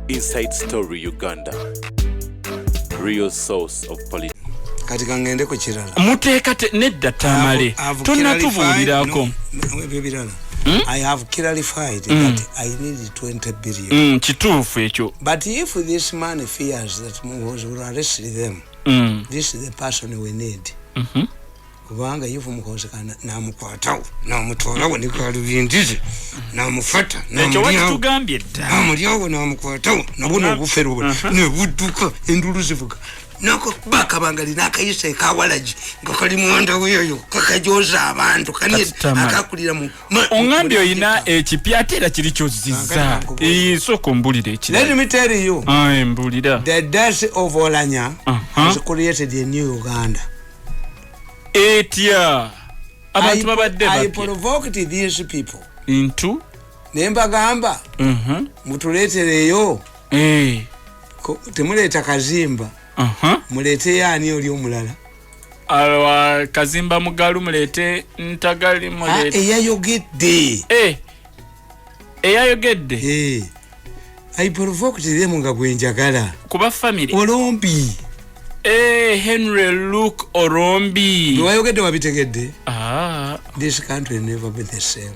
Inside Story Uganda. Real source of politics. Katika ngende ko kirala. Muteeka nedda Tamale. Tonatubuulirako. I have clarified that I need 20 billion. Kituufu ekyo. But if this man fears that Muhoozi will arrest them, this is the person we need. Kubanga yifu Muhoozi kana namukwatawo namutwalawo ne kalubindize namufata namutugambye dda namulyawo namukwatawo nabona obufero ne budduka endulu zivuga nako bakabangali nakayisa ekawalaji ngakali mwanda weyo kakajoza abantu kani akakulira mu ongambye oyina ekipyatera kiri kyozizza isoko mbulire ekira. Let me tell you, mbulira the death of Olanya has created a new Uganda. Etia abantu babadde I provoked these people into nemba gamba mutuletereyo temuleta Kazimba mulete yani oli omulala alwa Kazimba Mugalu mulete Ntagali mulete eyayogedde eyayogedde I provoked them nga gwenjagala kuba family Olombi Henry Luke Orombi wayogedde wabitegedde. This country will never be the same.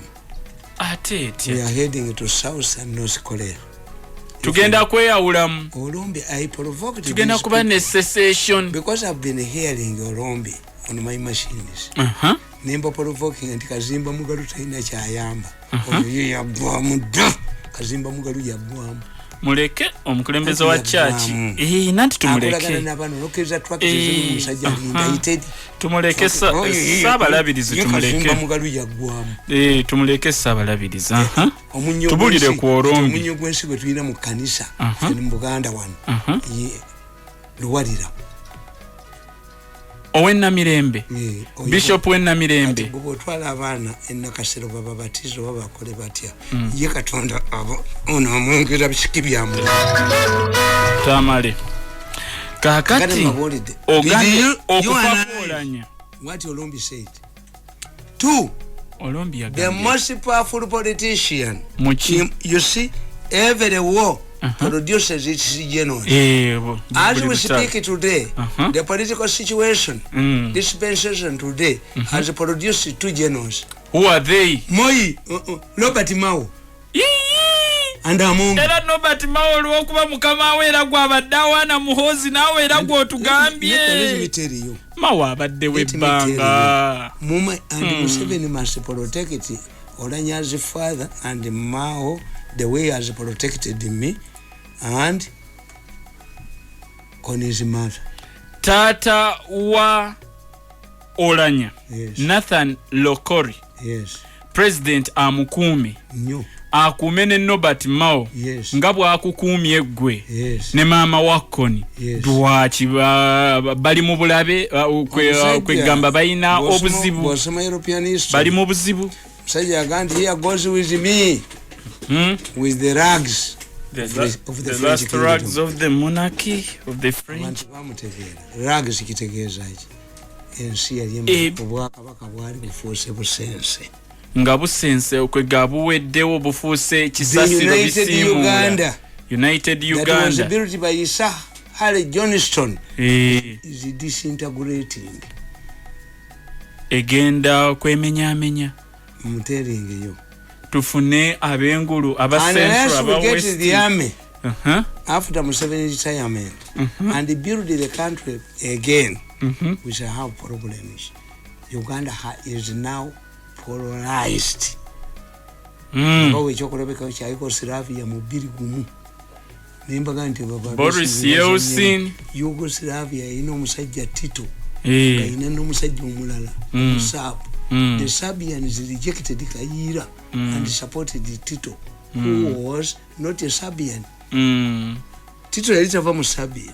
We are heading to South and North Korea. Tugenda kweyawulamu. Orombi, I provoked tugenda kuba ne secession because I've been hearing Orombi on my machines. Nemba provoking anti Kazimba Mugalu taina kyayamba. Oyo yagwamu dda. Kazimba Mugalu yagwamu. Muleke omukulembeze wa church nanti tumuleke tumuleke sabalabirizi tumuleke sabalabirizi tubulire ku Orombi omunyo gwensi gwe tulina mu kanisa mu Buganda wano luwalira Owenna Mirembe Bishop Wenna Mirembe gobo twala abana enakasero baba batizo baba kole batya ye Katonda abo ono amwongera bishikibyamu Tamale kakati ogandi okufakolanya what Olombi said. 2 Olombi agambye the most powerful politician you see every war produces its genos. As we speak today, the political situation, dispensation today, has produced 2 genos. Who are they? Moi, Robert Mao. And among era Robert Mao lwokuba mukama we era gwabaddawa na Muhoozi nawe era gwotugambye. Let me tell you. Mao abadde webbanga. Muma and Museveni must protect Olanya's father and Mao the way he has protected me and on his mother. Tata wa Olanya, Nathan Lokori, President amukume akumene Robert Mao nga bwakukumye gwe ne mama wakoni dwachi bali mu bulabe kwegamba bayina obuzibu bali mu buzibu Sajja gandi here goes with me with the rags of the last rags of the monarchy of the French. Rags kitegeeza iki ensi yali obwakabaka bwali bufuuse busense nga busense okwega buweddewo obufuuse kisasiro bisimu United Uganda that was built by Sir Harry Johnston is disintegrating egenda kwemenyamenya muteringe yo tufune abengulu abasentro aba west the army after Museveni retirement and build the country again we shall have problems. Uganda is now polarized. Bawe chokolebeka cha Yugoslavia mubiri gumu nimbaga nti baba Boris Yeltsin Yugoslavia ino musajja Tito ina no musajja omulala Musab. The Serbians rejected Kaira and supported Tito who was not a Serbian. Tito yalitava mu Serbia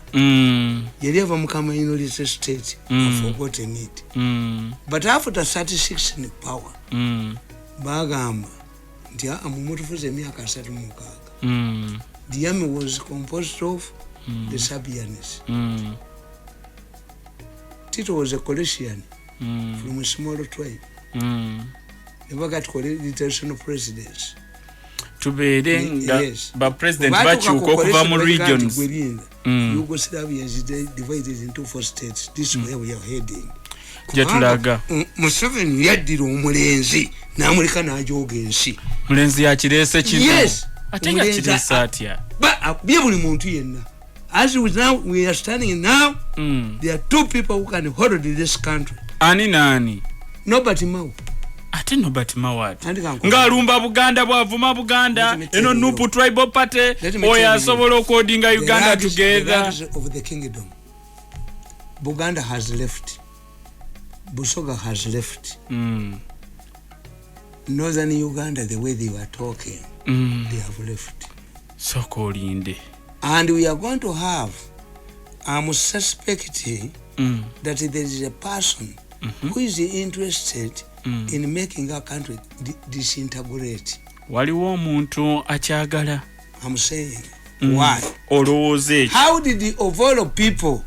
yali ava mu minority state. I've forgotten it. But after 36 in power bagamba nti amutufuze emyaka 36. The army was composed of the Serbians. Tito was a Croatian from a small tribe. Never got coalition presidents. tuberenga ba president bachuko okuva mu regions. Yugoslavia is divided into 4 states. This is where we are heading. Jatulaga Museveni yaddira omulenzi n'amuleka n'ajoga ensi. Mulenzi yakirese kino. Yes. Ate yakirese atya. Bye buli muntu yenna. As we are standing now, there are 2 people who can hold this country. Ani nani? Nobody Mao. Ate nobody Mao. Ngalumba Buganda bwavuma Buganda. Eno Nupu Tribal Party. Oya asobola okodinga Uganda together. The rags of the kingdom. Buganda has left. Busoga has left. Northern Uganda, the way they were talking, they have left. So kolinde. And we are going to have, I'm suspecting that there is a person who is interested in making our country disintegrate. Waliwo omuntu akyagala. I'm saying, why? Olowooza. How did the overall people,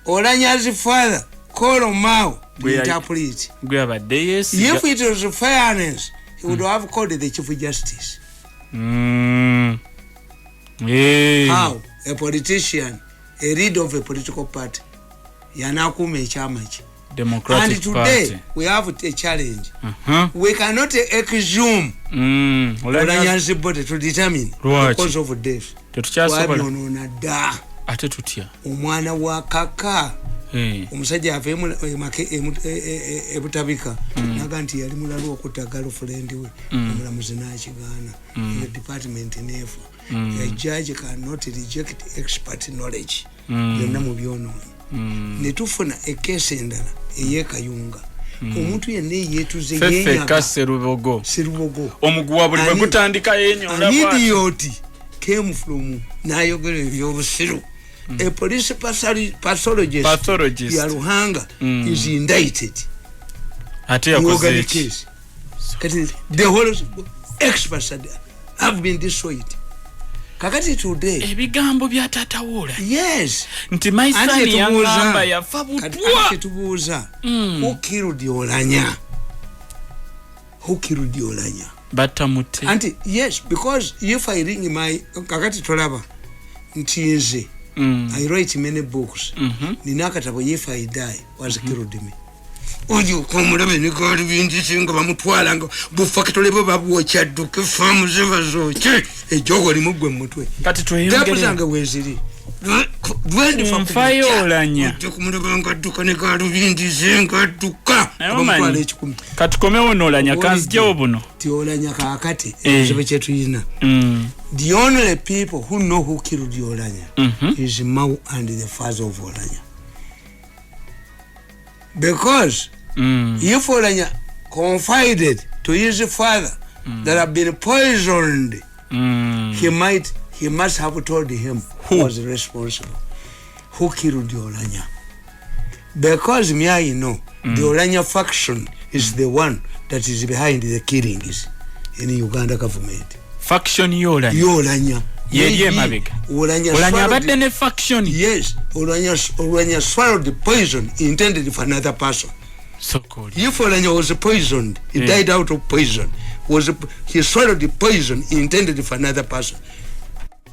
Olanya's father, call Mao, interpret? If it was fairness, he would have called the Chief Justice. How a politician, a leader of a political party, Yanakume Chamachi. Democratic and today Party. We have a challenge. We cannot exhume Olanya's body to determine the cause of death. Ate tutya. Omwana wa kaka. Omusajja avemu ebutabika naga nti yali mulalu okutta girlfriend we omulamuzi n'akigaana the department nefa a judge cannot reject expert knowledge yonna mu byonoono ne tufuna ekesi endala ey'ekayunga omuntu yenna yeetuze yenyaga serubogo omuguwa buli bwe gutandika yenyonda an idiot came from n'ayogera ebyobusiru. A police pathologist ya Ruhanga is indicted. Ate yakoze case. The whole experts have been destroyed. Kakati today. Ebigambo bya tatawula. Yes. Nti my son yangamba yafa butwa. Kati tubuuza. Who killed Olanya? Who killed Olanya? Batamute. Anti yes, because if I ring my kakati tolaba nti nze I write many books. Ninakatabo if I die was killed me. Ojo komulabe ne kali binti singa bamutwala ngo bufakitole bo babuocha duke famu zibazo che ejogo limugwe mutwe. Kati tweyongere. Ndapuzanga weziri. Dwendi Olanya. Kumulabanga duka ne kali binti singa duka. Bamutwala ekikumi. Kati komewo n'Olanya kanzigyewo buno. Ti Olanya kakati ekibe kyetuyina. The only people who know who killed Olanya is Mao and the father of Olanya. Because if Olanya confided to his father that have been poisoned, he must have told him who was responsible, who killed Olanya. Because me I know the Olanya faction is the one that is behind the killings in the Uganda government. Faction Olanya. Yeye mabega. Olanya abadde ne faction. Yes, Olanya swallowed the poison intended for another person. So cold. If Olanya was poisoned, he died out of poison. He swallowed the poison intended for another person.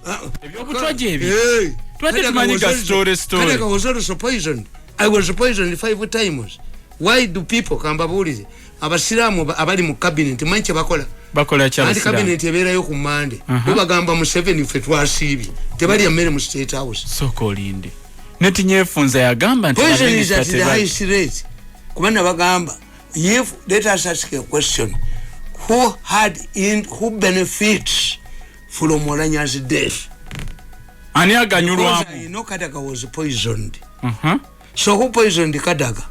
Hey, I was also poisoned. I was poisoned 5 times. Why do people kambabuli abasiramu abali mu cabinet manche bakola cha abasiramu cabinet eberayo ku Monday bagamba mu 7 fe twasibi tebali amere mu State House soko linde neti nyefunza yagamba nti poison is at the highest rate kubana bagamba if let us ask a question who benefits from Olanya's death ani aganyulwa Kadaga was poisoned so who poisoned Kadaga?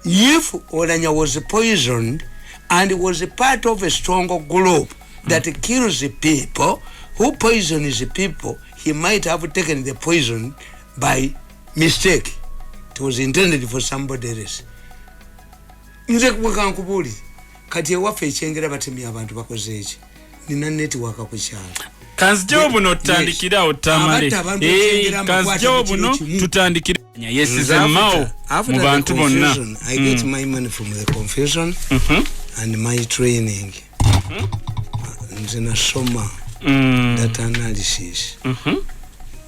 If Olanya was poisoned and was a part of a strong group that kills the people, who poisons the people, he might have taken the poison by mistake. It was intended for somebody else. Nze kukankubuli kati ewafe ekyengera batemi abantu bakoze eki nina network ku kyalo kanzjo buno tutandikira otamale kanzjo buno tutandikira yesize Mao mu bantu bonna. I get my money from the confession and my training. nze nasoma data analysis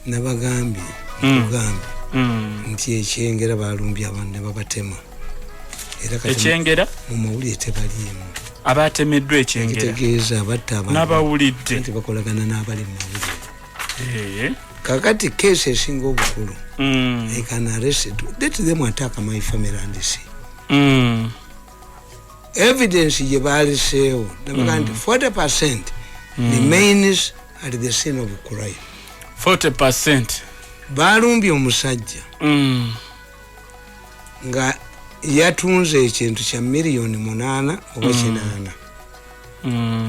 nabagambye nti ekyengera balumbye abantu ne babatema era kati ekyengera mu mawulire tebaliimu abatemeddwa ekyengera kitegeeza abatta abantu n'abawulidde nti bakolagana n'abali mu mawulire kakati keesi esinga obukulu they can arrest let them attack my family and see evidence gye baaliseewo nabaga nti 40% remains at the scene of crime 40% balumbye omusajja nga yatunze ekintu kya miliyoni 8 oba 9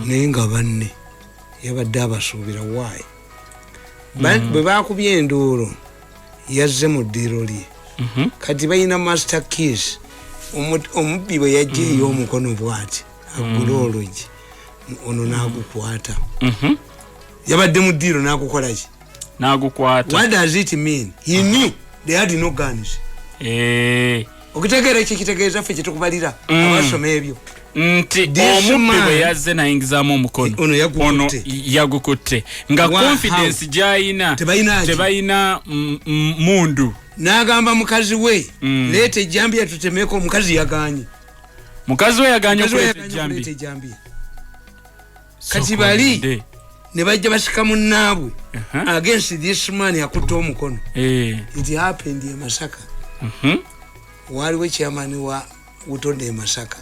naye nga banne yabadde abasuubira waayi bwe bakubye enduulu yazze mu ddiiro lye kati balina master keys omubbi bwe yajja ey'omukono bw'ati agula olugi ono n'agukwata yabadde mu ddiiro n'agukolaki n'agukwata what does it mean he knew they had no guns okitegeera ekyo kitegeeza ffe kyetukubalira abasoma ebyo nti omubbi bwe yazze nayingizaamu omukono ono yagukutte nga confidence gy'ayina tebayina mundu n'agamba mukazi we leeta ejjambiya tutemeeko omukazi yaganye mukazi we yaganye okuleeta ejjambiya kati bali ne bajja basika munnaabwe against this man yakutte omukono it happened e Masaka waliwo chairman wa utonde e Masaka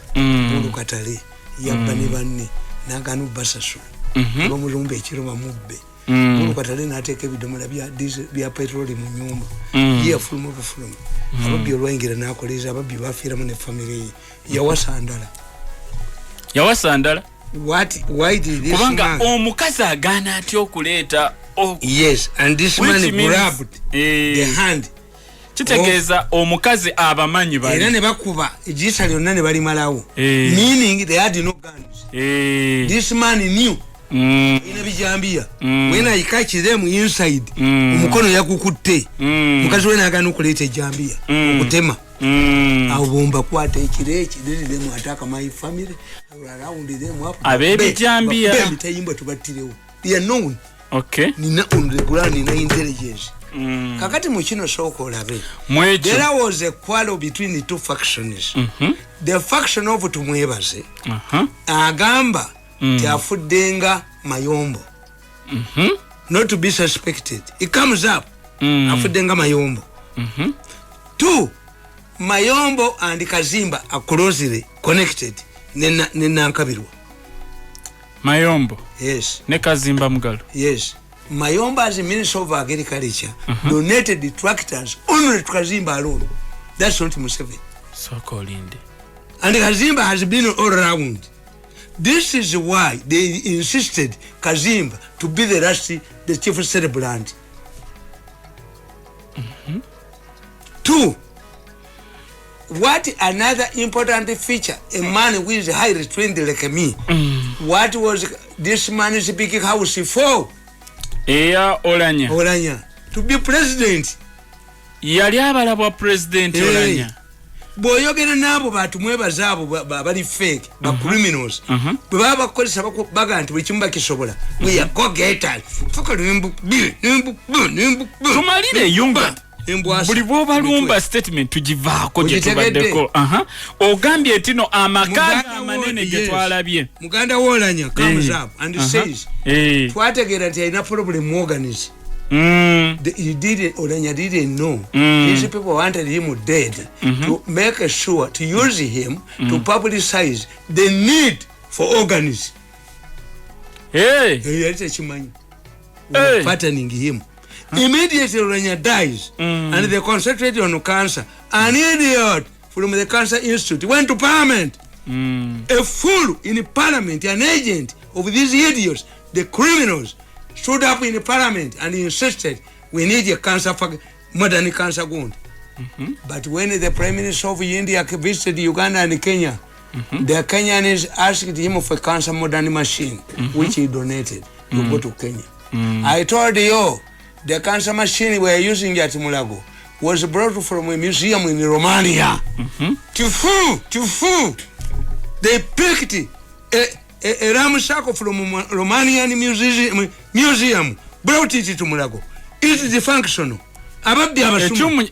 olukatale yabba ne banne n'agaana obbasasula bamulumba ekiro bamubbe olukatale n'ateeka ebidomola bya petroli mu nyumba ye yafuluma obufuluma ababbi olwayingira n'akoleeza ababbi bafiiramu ne famire ye yawasa ndala why did this kubanga omukazi agaana atya okuleeta yes and this man grabbed the hand kitegeeza omukazi abamanyi bali era ne bakuba ejisa lyonna ne balimalawo meaning they had no guns this man knew ina bijambiya when I catch them inside omukono yakukutte mukazi we n'agaana okuleeta ejjambiya okutema awo bomba kwata ekireki them attack my family around them up abebijambiya bitayimba tubattirewo they are known okay nina on the ground nina intelligence kakati mu kino sooka olabe there was a quarrel between the two factions the faction of tumwebaze agamba tiafuddenga Mayombo not to be suspected it comes up afuddenga Mayombo two Mayombo and Kazimba are closely connected Nankabirwa Mayombo yes ne Kazimba Mugalo yes Mayombo as a Minister of Agriculture donated the tractors only to Kazimba alone that's not Museveni so called and Kazimba has been all around. This is why they insisted Kazimba to be the chief celebrant. Two, what another important feature, a man who is highly trained like me, what was this man speaking house for? Olanya. To be president. Yali abalabwa president Olanya. Boyogera nabo batumwebaza abo bali fake ba criminals baba bakolesa baga nti bwe kisobola we are go getters fuka nimbu tumalire yunga buli bwobalumba statement tugivaako gye tubaddeko ogambye tino amakaga amanene ge twalabye muganda Wolanya comes up and says twategeera nti alina problem organize Olanya didn't know. These people wanted him dead to make sure to use him to publicize the need for organs. Fattening him. Immediately Olanya dies and they concentrate on cancer. An idiot from the Cancer Institute went to Parliament. A fool in Parliament, an agent of these idiots, the criminals, stood up in the Parliament and insisted we need a cancer modern cancer wound. But when the Prime Minister of India visited Uganda and Kenya, the Kenyans asked him for a cancer modern machine, which he donated to go to Kenya. I told you, the cancer machine we are using at Mulago was brought from a museum in Romania. Tufu! They picked a ramshackle from Romanian museum brought it to Mulago. It is functional. Ababbi abasuma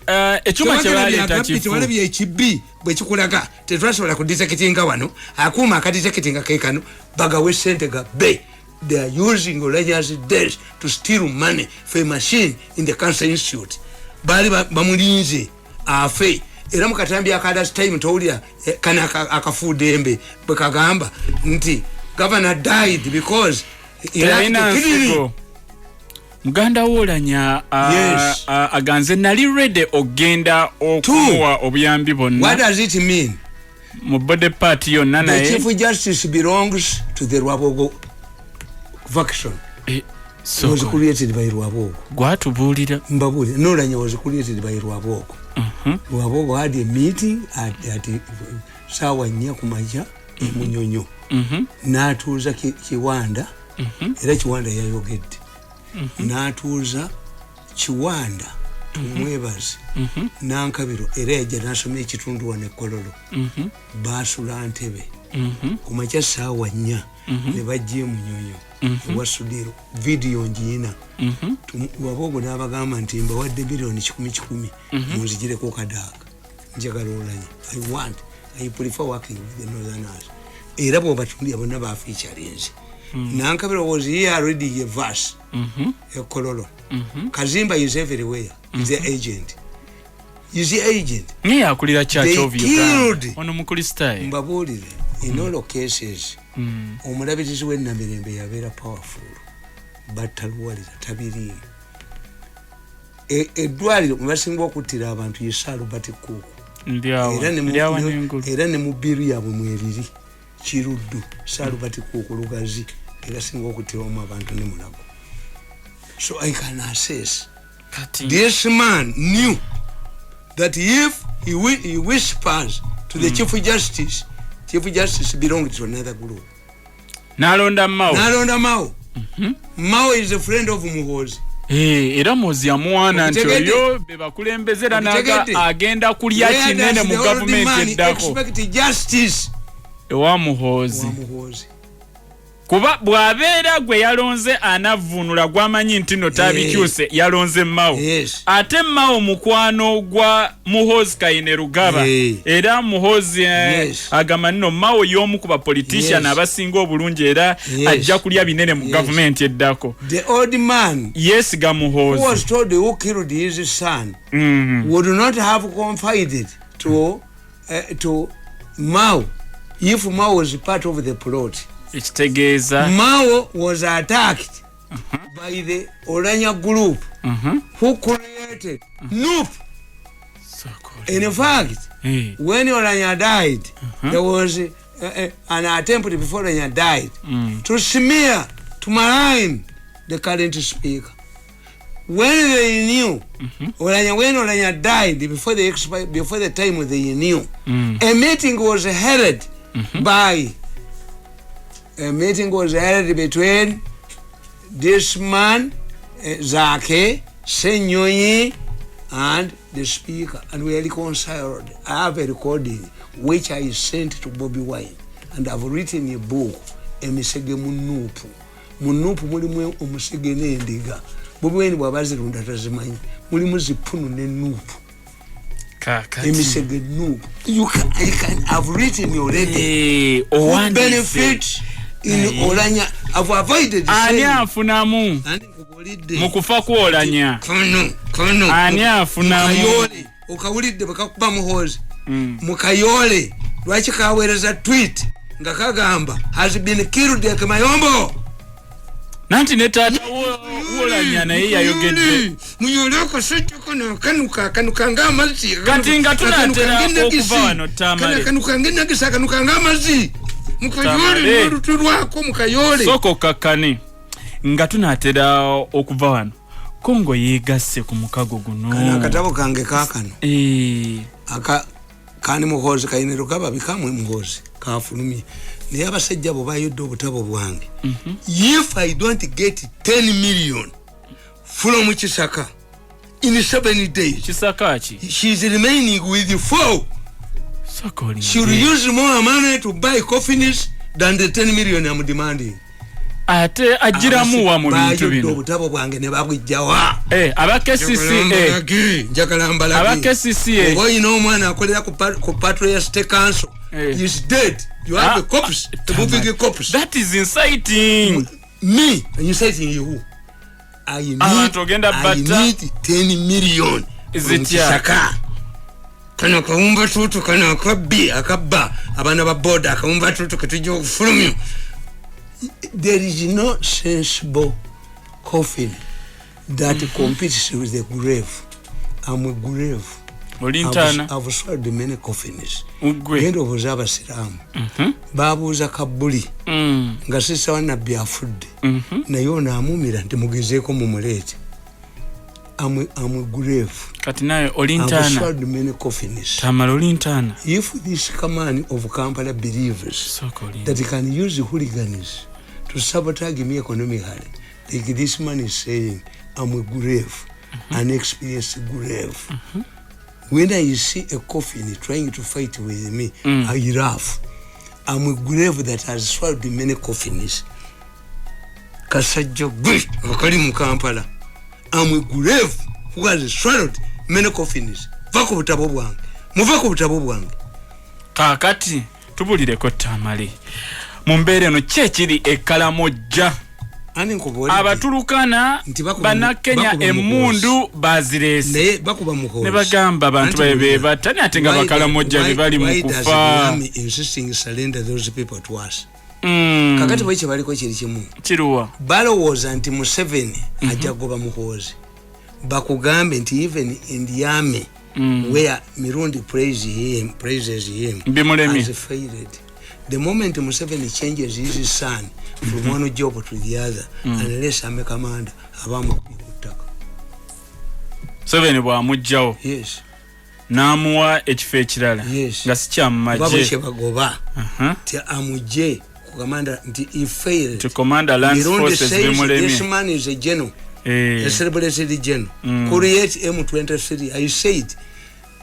echuma kyaleta chifu walabi HB bwe kikulaga tetwasobola ku detectinga wano akuma akadetectinga kekano bagawe sente ga be. They are using Olanya's death to steal money for a machine in the Cancer Institute. Bali bamulinze afe era mukatambi akada time tolya kana akafude embe bwekagamba nti governor died because Muganda Wolanya aganze nali ready ogenda okuwa obuyambi bonna. What does it mean? Mu body party yonna naye the Chief Justice belongs to the Rwabogo faction. So was created by Rwabogo. Gwatubulira mbabuli Olanya was created by Rwabogo. Rwabogo had a meeting at sawa nya kumaja munyonyo. Natuza Kiwanda era Kiwanda yayogedde. Natuza Kiwanda tumwebazi nankabiro era yajja nasoma ekitundu wane Kololo basula Ntebe kumacha sawa nya ne bajje munyonyo wasudiro video njina Rwabogo n'abagamba nti mbawadde bilioni 10 munzigireko kadaka njagala Olanya I prefer working with the Northerners era bo batundi abonna ba featurings nankabiro was here already a verse Kololo Kazimba is everywhere. He's the agent. He's the agent. Yeah, akulira Church of Uganda. Ono mukristaayi. Mbabulire in all cases. Omulabirizi w'ennamirembe yabeera powerful. Batalwalira tabiri. Eddwaliro basinga okuttira abantu yesaalo batikuuku. Era ne mu biru yaabwe mweriri kiruddu saalo batikuuku lugazi era singa okuttira omu abantu ne Mulago. So I can assess. This man knew that if he whispers to the Chief Justice belonged to another group. Nalonda Mao. Mao is a friend of Muhoozi. Era Muhoozi yamuwaana nti oyo be bakulembezera naga agenda kulya kinene mu government eddako. Expect justice. Ewa Muhoozi. Kuba bwabeera gwe yalonze anavunula gwamanyi nti no tabikyuse yalonze Mao. Ate Mao mukwano gwa Muhoozi Kainerugaba. Era Muhoozi agamba nno Mao y'omu ku ba politician abasinga obulungi era ajja kulya binene mu government eddako. The old man ga Muhoozi who was told who killed his son would not have confided to Mao if Mao was part of the plot. Mao was attacked by the Olanya group who created NUP. In fact, when Olanya died, there was an attempt before Olanya died to smear, to malign the current speaker. When they knew, when Olanya died, before the time they knew, a meeting was held between this man, Zake, Senyonyi, and the speaker, and we reconciled. I have a recording which I sent to Bobby Wine, and I've written a book, Emisege Munupu. Munupu mulimu omusege n'endiga. Bobby Wine bw'abazirunda tazimanyi. Mulimu zipunu n'ennupu. Emisege nupu. I've written already. Who benefit in Olanya. I've avoided the same. Ani afunamu. Mukufa ku Olanya. Kono. Ani afunamu. Mukayole. Okawulidde bakakuba Muhoozi. Mukayole. Lwaki kaweereza tweet nga kagamba has been killed at Mayombo. Nanti ne taata Olanya naye yayogedde. Muyoleko sejjako kanuka ng'amazzi. Kati nga tunatera okuva wano Tamale. Kanuka ng'enagisa kanuka ng'amazzi. Mukayole n'olutulwako Mukayole. Soko kakane. Nga tunatera okuva wano. Kongo yeegasse ku mukago guno. Kana akatabo kange kaakano. Kani Muhoozi Kainerugaba bikamwe Muhoozi kafulumye. Naye abasajja bo bayodde obutabo bwange. If I don't get 10 million from Chisaka in 7 days, she's remaining with 4. She'll use more money to buy coffins than the 10 million I'm demanding. Ate ajiramu wa mu bintu bino. Obutabo bwange ne babujjawa. Abake CCA. Njakalambala. Abake CCA. Ngo ino omwana akolera ku Patriot State Council. He's dead. You have the cops. The moving cops. That is inciting. Me, inciting you. I need 10 million. Is it ya? Kana kaumba tutu kana akabi akaba abana ba boda kaumba tutu katujo from you. There is no sensible coffin that competes with the grave. I'm a grave. I've swallowed many coffins. Ngendo buzaba siramu. Babuza kabuli. Nga sisa wana biafudde. Nayo naamumira ntimugezeko mumulete. I'm a grave. Kati nayo olintana. I've swallowed many coffins. Tamale olintana. If this command of Kampala believes that he can use hooligans to sabotage me economically, like this man is saying, I'm a grave, an experienced grave. When I see a coffin trying to fight with me, I laugh. I'm a grave that has swallowed many coffins. Kasajja gwe akali mu Kampala. I'm a grave who has swallowed many coffins. Vako butabo bwange. Muvako butabo bwange. Kakati tubulireko Tamale. Mumbere no chekiri Ekalamoja. Abatulukana banakenya emundu baziresi. Naye bakuba mukozi. Ne bagamba abantu bebe batani atenga Bakalamoja bebali mukufa. Insisting surrender those people to us. Kakati bwe kibaliko kiri kimu. Kiruwa. Balowooza nti Museveni ajagoba mukozi. Bakugambe nti even in the army where Mirundi praises him as failed. The moment Museveni changes his son from one job to the other, unless I'm a commander, abamu kutaka. Museveni bwa mujjawo. Yes. Namuwa ekifo ekirala. Yes. Nga sikyammaje. Babo kyebagoba. Ti amuje ku commander nti he failed. To commander land forces bimulemi. This man is a general. A celebrated general. Create M23. I said.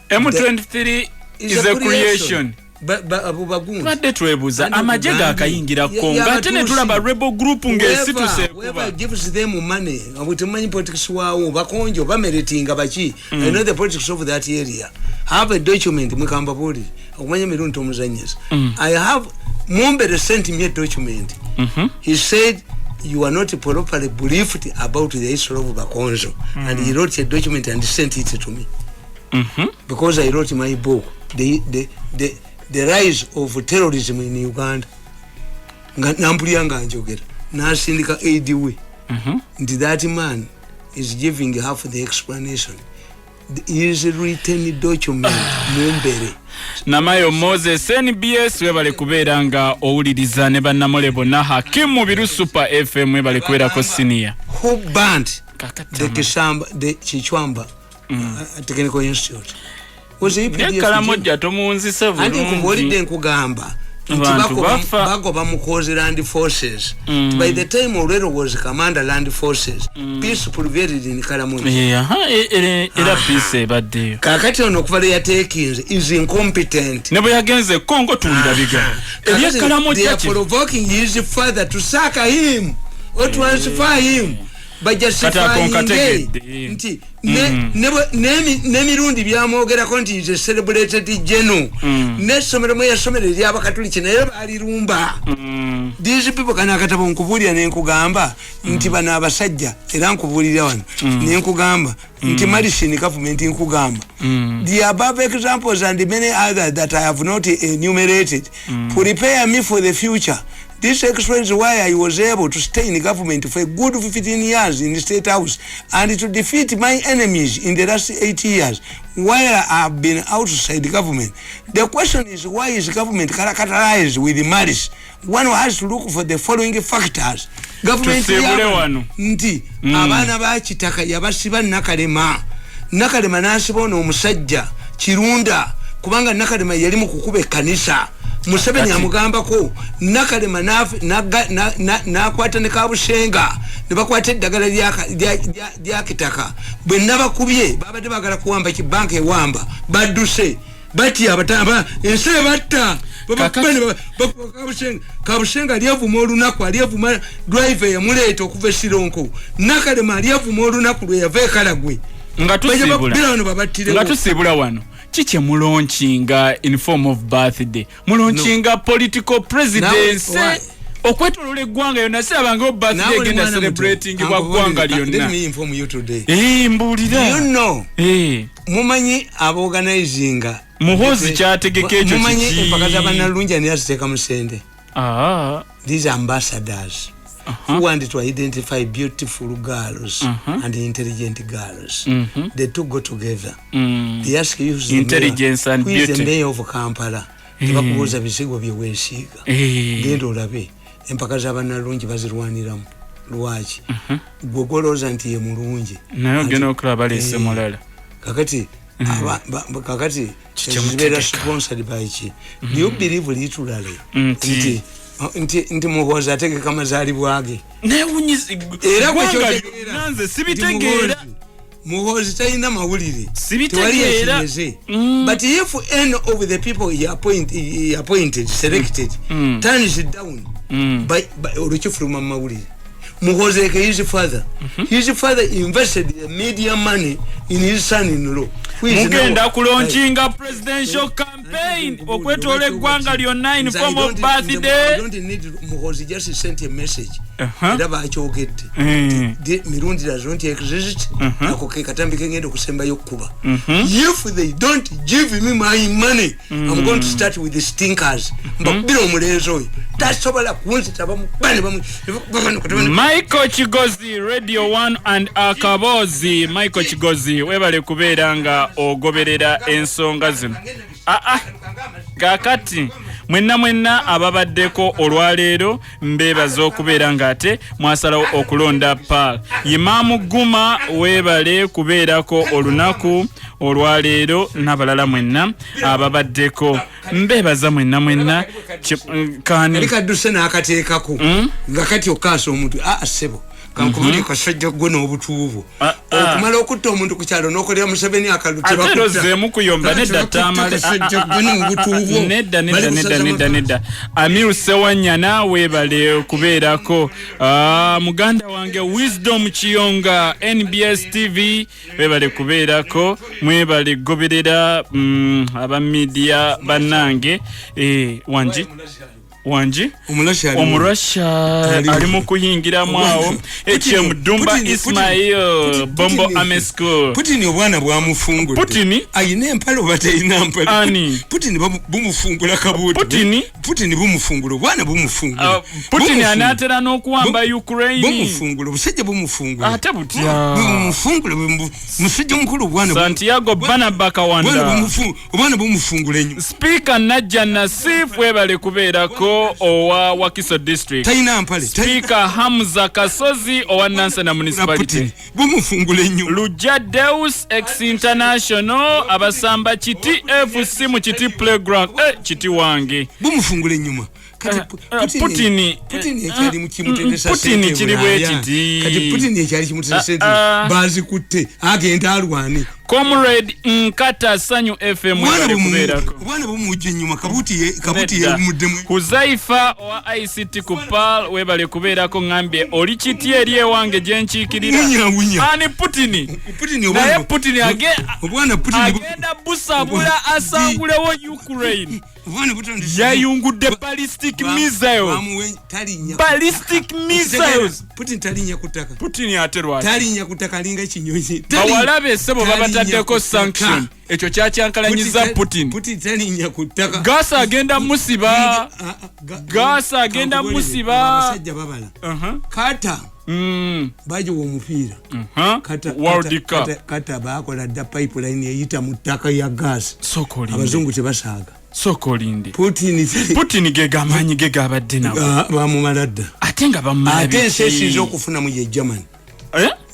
M23 is a creation. Badde twebuza amajega akayingira konga ate ne tulaba rebel group ngesituse kuba gives them money abutemanyi politics wawo bakonjo bameritinga bachi I know the politics of that area have a document mukamba bodi okumanya Mirundi omuzanyesa I have Mumbere sent me a document he said you are not properly briefed about the history of Bakonjo and he wrote a document and sent it to me because I wrote my book the rise of terrorism in Uganda. Nampuliyanga njogera. Nasindika ADW. That man is giving half the explanation. He is written document Mumbere. Namayo Moses NBS webale kubeera nga owuliriza ne bannamole bonna Hakimu Biru Super FM webale kubeera ko senior. Who banned the Chichwamba Technical Institute? Ekalamoja tomunzise bulungi. Andi nkubolidde nkugamba bagoba mukozi land forces. By the time Orero was commander land forces, peace prevailed in Kalamoja. Era peace ebaddeyo. Kakati ono okuva le yatekinze is incompetent. Ne bwe yagenze Kongo tundabiga. They are provoking his father to sack him or transfer him. Nti ne Mirundi byamwogerako nti is a celebrated general ne somero mwe yasomero lyaba katuliki naye bali rumba these people kana katabo nkubulira ne nkugamba nti bana abasajja era nkubulira wano ne nkugamba nti Madison government nkugamba the above examples and many others that I have not enumerated prepare me for the future. This explains why I was able to stay in government for a good 15 years in the State House and to defeat my enemies in the last 8 years while I have been outside the government. The question is, why is government characterized with malice? One has to look for the following factors. Government nti abana bakitaka yabasiba Nakalema nasiba omusajja Kirunda kubanga Nakalema yali mu kukuba kanisa. Museveni amugambako Nakalema nakwata ne Kabushenga ne bakwata eddagala lya kitaka bwe nabakubye babadde bagala kuwamba kibanka ewamba badduse bati abatamba ensi batta Kabushenga aliyavuma olunaku aliyavuma driver yamuleeta okuva Sironko Nakalema aliyavuma olunaku lwe yava e Karagwe nga tusibula wano chiche mulonchinga in form of birthday mulonchinga political presidency okwetolola eggwanga yonna sirabanga birthday genda celebrating bwa ggwanga lyonna. Let me inform you today. Mbulira. You know. Mumanyi organizing Muhozi kyategeka ekyo kiki. Mumanyi empaka z'abannalungi ani aziteeka mu ssente. These ambassadors who want to identify beautiful girls and intelligent girls. They two go together. They ask you who's intelligence the mayor, and who beauty. Is the mayor of Kampala. Tebakubuuza bisigo byeweesiiga. Genda olabe empaka z'abannalungi bazirwaniramu. Lwaki? Gwe golooza nti ye mulungi. Naye ogenda okulaba baleese mulala. Kakati kakati kibeera sponsored by ki. Do you believe literally? Nti Muhoozi ategeka amazaalibwa ge. Era nanze sibitegeera. Muhoozi talina mawulire. Sibitegeera. But if any of the people he appointed, selected, turns it down by olukifuluma mawulire. Muhoozi his father. His father invested media money in his son-in-law. Mugenda kulaunchinga presidential campaign okwetoola eggwanga lyonna in form of birthday. I don't need Muhoozi just sent a message. Era bakyogedde. Mirundi does not exist. Ako ke katambi kengenda okusembayo okuba. If they don't give me my money, I'm going to start with the stinkers. Mbabira omulenzi oyo. Tasobola kunzita bamu. Michael Kigozi, Radio 1 and Akabozi. Michael Kigozi, webale kubeera nga ogoberera ensonga zino. Kakati mwenna ababaddeko olwaleero mbeebaza okubeera ng'ate mwasalawo okulonda Paul. Imaamu Guma webale kubeerako olunaku olwaleero n'abalala mwenna ababaddeko mbeebaza mwenna kani likadduse n'akateekako nga kati okaasa omuntu sebo kankubuli kasajja gwe n'obutuuvu okumala okutta omuntu ku kyalo n'okolera Museveni akalutte bakuzeemu kuyomba nedda Tamale nedda Amiru Sewanyana webale kubeerako muganda wange Wisdom Kiyonga NBS TV webale kubeerako mwebale goberera aba media bannange wanji omurasha ali mu kuyingira mwawo Dumba Ismail Bombo Amesko Putin obwana bwamufungudde Putin ayina empalo batayina mpalo ani Putin bumufungula kabuti Putin bumufungula obwana bumufungula Putin anatera n'okuwamba Ukraine bumufungula busajja bumufungula ate butya bumufungula musajja mukulu obwana Santiago Banabaka wanda obwana bumufungula nnyo Speaker Najja Nasif webale kubeerako owa Wakiso District taina mpale Speaker Hamza Kasozi owa Nansana Municipality bumufungule nnyo Luja Deus ex International abasamba Kiti FC mu Kiti Playground Kiti wange bumufungule nyuma Putin ekyali mu kimutetesa Putin kiri bwe kiti kati Putin ekyali kimutetesa bazikutte agenda alwane Comrade Nkata Sanyu FM wale kubeerako bwana bumujje nyuma kabuti ye muddemu Huzaifa wa ICT Kupal webale kubeerako ngambye oli kiti eri ewange gye nkiikirira ani Putin naye Putin agenda busabula asangulewo Ukraine yayungudde ballistic missiles Putin talinya kutaka Putin aterwa talinya kutaka linga kinyonyi bawalabe sebo babataddeko sanction ekyo kyakyankalanyiza Putin talinya kutaka Gasa agenda musiba abasajja babala kata baje wo mupiira kata bakola da pipeline eyita mu ttaka ya gas abazungu tebasaaga sokolinde Putin gegamanyi gegabadde nabo bamumaladda ate nga bamulabe ate okufuna mu Germany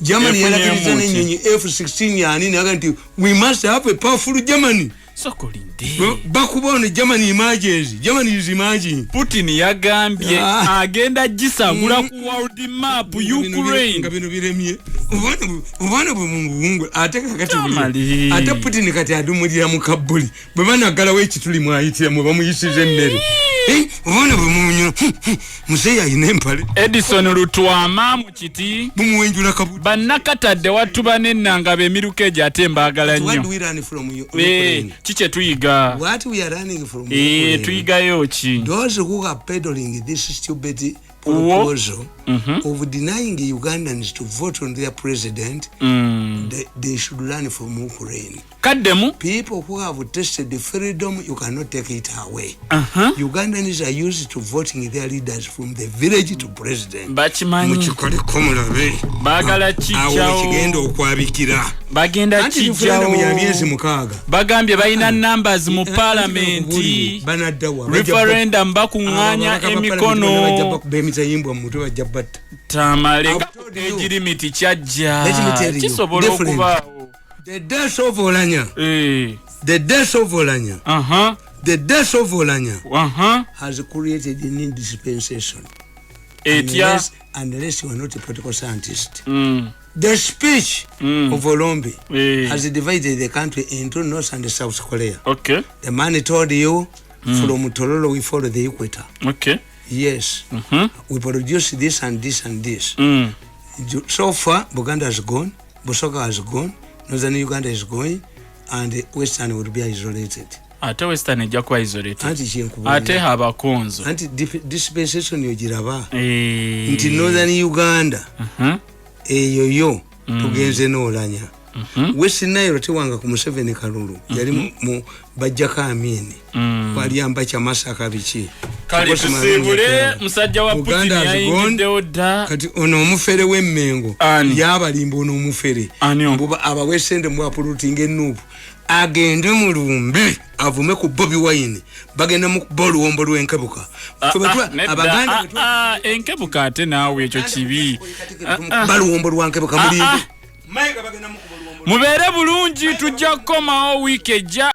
Germany yalagiriza n'ennyonyi F-16 yani naga nti we must have a powerful Germany sokolinde bakubone Germany is emerging Putin yagambye agenda gisagula ku world map Ukraine ngabino biremye ubona bumungu ateka kati ate Putin kati adumulira mu Kabuli bwe banagala w'ekituli mwayitira mu bamuyisize emmere ubona bumunyu museya inempale Edison Lutwama mu kiti bumuwenjula Kabuli banakatadde watuba nennanga bemiruke jatemba agala nnyo what we learn from Ukraine chiche tuyiga what we are learning from Ukraine tuyiga yochi those who are peddling this stupid proposal of denying Ugandans to vote on their president, they should learn from Ukraine. Kademu? People who have tasted the freedom, you cannot take it away. Ugandans are used to voting their leaders from the village to president. Bagala chichao. Bagenda chichao. Bagambye balina numbers mu parliament. Referendum bakunganya emikono. Tamale ejirimiti kyajja. Kisobola okubaawo. The death of Olanya. The death of Olanya. The death of Olanya has created a new dispensation. Unless you are not a political scientist. The speech of Olombe has divided the country into North and South Korea. Okay. The man told you from Tororo we follow the equator. Okay. Yes. We produce this and this and this. So far, Buganda has gone, Busoga has gone, Northern Uganda is going, and Western will be isolated. Ate Western ejja kuba isolated. Ate abakonzo. Anti dispensation yojiraba. Nti Northern Uganda. Eyoyo tugenze n'Olanya. Western Nile tiwanga ku Museveni Kalulu. Yali mu bajjaka amini. Wali ambacha masaka bichi. Kali tusibule musajja wa Putin yayingidde odda. Kati ono omufere w'emmengo. Yabalimba ono omufere. Mbuba abawesende mu apulutinga ennubu. Agende mu lumbe avume ku Bobby Wine bagenda mu boluwombo lw'enkebuka abaganda enkebuka ate naawe ekyo kibi baluwombo lwankebuka mulimbe mubeere bulungi tujja kukomawo wiiki ejja